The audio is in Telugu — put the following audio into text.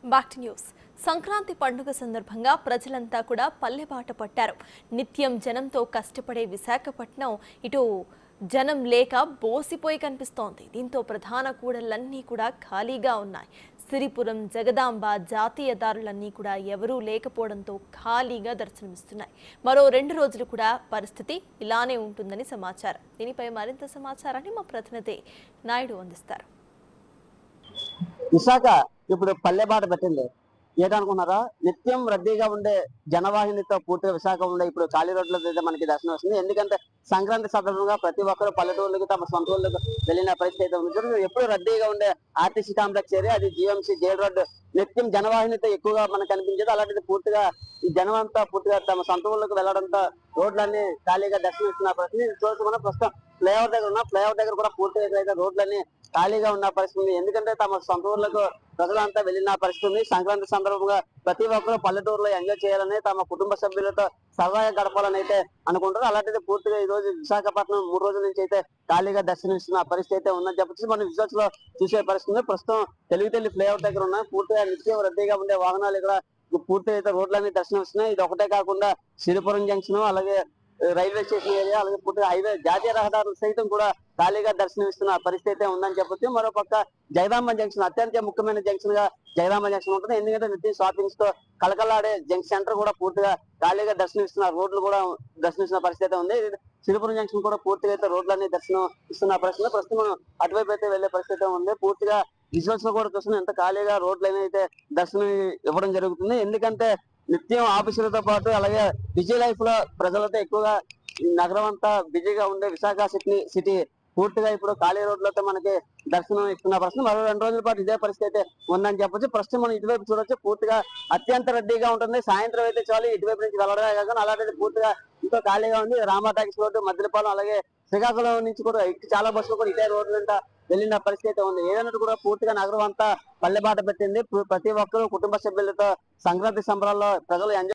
Back to news. సంక్రాంతి పండుగ సందర్భంగా ప్రజలంతా కూడా పల్లెబాట పట్టారు. నిత్యం జనంతో కష్టపడే విశాఖపట్నం ఇటు జనం లేక బోసిపోయి కనిపిస్తోంది. దీంతో ప్రధాన కూడళ్లన్నీ కూడా ఖాళీగా ఉన్నాయి. సిరిపురం, జగదాంబ జాతీయ దారులన్నీ కూడా ఎవరూ లేకపోవడంతో ఖాళీగా దర్శనమిస్తున్నాయి. మరో 2 రోజులు కూడా పరిస్థితి ఇలానే ఉంటుందని సమాచారం. దీనిపై మరింత సమాచారాన్ని మా ప్రతినిధి నాయుడు అందిస్తారు. విశాఖ ఇప్పుడు పల్లెబాట పెట్టింది. ఏదనుకున్నారా, నిత్యం రద్దీగా ఉండే జనవాహినితో పూర్తిగా విశాఖ ఉండే ఇప్పుడు ఖాళీ రోడ్లలో అయితే మనకి దర్శనం వస్తుంది. ఎందుకంటే సంక్రాంతి సందర్భంగా ప్రతి ఒక్కరు పల్లెటూర్లకి తమ సొంత ఊళ్ళకి వెళ్ళిన పరిస్థితి అయితే ఉంది. ఎప్పుడు రద్దీగా ఉండే ఆర్టీసీ కాంప్లెక్స్ ఏరియా, అది జిఎంసీ జైల్ రోడ్ నిత్యం జనవాహినితో ఎక్కువగా మనకు కనిపించేది. అలాంటిది పూర్తిగా ఈ జనం అంతా పూర్తిగా తమ సొంత ఊళ్ళకి వెళ్ళడంతో రోడ్లన్నీ ఖాళీగా దర్శనమిస్తున్న పరిస్థితి చూసి మనం ప్రస్తుతం ఫ్లైఓవర్ దగ్గర ఉన్న ఫ్లైఓవర్ దగ్గర కూడా పూర్తిగా రోడ్లన్నీ ఖాళీగా ఉన్న పరిస్థితి. ఎందుకంటే తమ సొంత ఊర్లకు ప్రజలంతా వెళ్ళిన పరిస్థితి. సంక్రాంతి సందర్భంగా ప్రతి ఒక్కరు పల్లెటూరులో ఎంజాయ్ చేయాలని, తమ కుటుంబ సభ్యులతో సరదాగా గడపాలని అయితే అనుకుంటారు. అలాంటిది పూర్తిగా ఈ రోజు విశాఖపట్నం 3 రోజుల నుంచి అయితే ఖాళీగా దర్శనమిస్తున్న పరిస్థితి అయితే ఉందని చెప్పచ్చు. మనం విజువల్స్ లో చూసే పరిస్థితి. ప్రస్తుతం తెలుగుతల్లి ఫ్లైఓవర్ దగ్గర ఉన్న పూర్తిగా నిత్యం రద్దీగా ఉండే వాహనాలు ఇక్కడ పూర్తిగా అయితే రోడ్లన్నీ దర్శనమిస్తున్నాయి. ఇది ఒకటే కాకుండా సిరిపురం జంక్షన్, అలాగే రైల్వే స్టేషన్ ఏరియా, అలాగే పూర్తిగా హైవే జాతీయ రహదారులు సైతం కూడా ఖాళీగా దర్శనమిస్తున్న పరిస్థితి అయితే ఉందని చెప్పొచ్చు. మరోపక్క జగదాంబ జంక్షన్ అత్యంత ముఖ్యమైన జంక్షన్ గా జగదాంబ జంక్షన్ ఉంటుంది. ఎందుకంటే నిత్యం షాపింగ్స్ తో కలకలాడే జంక్షన్ సెంటర్ కూడా పూర్తిగా ఖాళీగా దర్శనమిస్తున్న రోడ్లు కూడా దర్శనమిస్తున్న పరిస్థితి అయితే ఉంది. సిరిపురం జంక్షన్ కూడా పూర్తిగా అయితే రోడ్లన్నీ దర్శనం ఇస్తున్న పరిస్థితి. ప్రస్తుతం మనం అటువైపు అయితే వెళ్లే పరిస్థితి ఉంది. పూర్తిగా విజువల్స్ లో కూడా చూస్తున్నాం ఎంత ఖాళీగా రోడ్లు అయితే దర్శనం ఇవ్వడం జరుగుతుంది. ఎందుకంటే నిత్యం ఆఫీసులతో పాటు అలాగే బిజీ లైఫ్ లో ప్రజలతో ఎక్కువగా నగరం అంతా బిజీగా ఉండే విశాఖ సిటీ పూర్తిగా ఇప్పుడు ఖాళీ రోడ్లతో మనకి దర్శనం ఇస్తున్న పరిస్థితి. మరో 2 రోజుల పాటు ఇదే పరిస్థితి అయితే ఉందని చెప్పొచ్చు. ప్రస్తుతం మనం ఇటువైపు చూడొచ్చు, పూర్తిగా అత్యంత రద్దీగా ఉంటుంది. సాయంత్రం అయితే చాలు ఇటువైపు నుంచి వెళ్ళడమే కాకుండా అలాంటి పూర్తిగా ఇంకో ఖాళీగా ఉంది. రామా టాకీస్ రోడ్డు, మద్దిలపాలెం, అలాగే శ్రీకాకుళం నుంచి కూడా చాలా బస్సులు కూడా ఇదే రోడ్ల వెంట వెళ్ళిన పరిస్థితి అయితే ఉంది. ఏదన్నట్టు కూడా పూర్తిగా నగరం అంతా పల్లెబాట పెట్టింది. ప్రతి ఒక్కరు కుటుంబ సభ్యులతో సంక్రాంతి సంబరాల్లో ప్రజలు ఎంజాయ్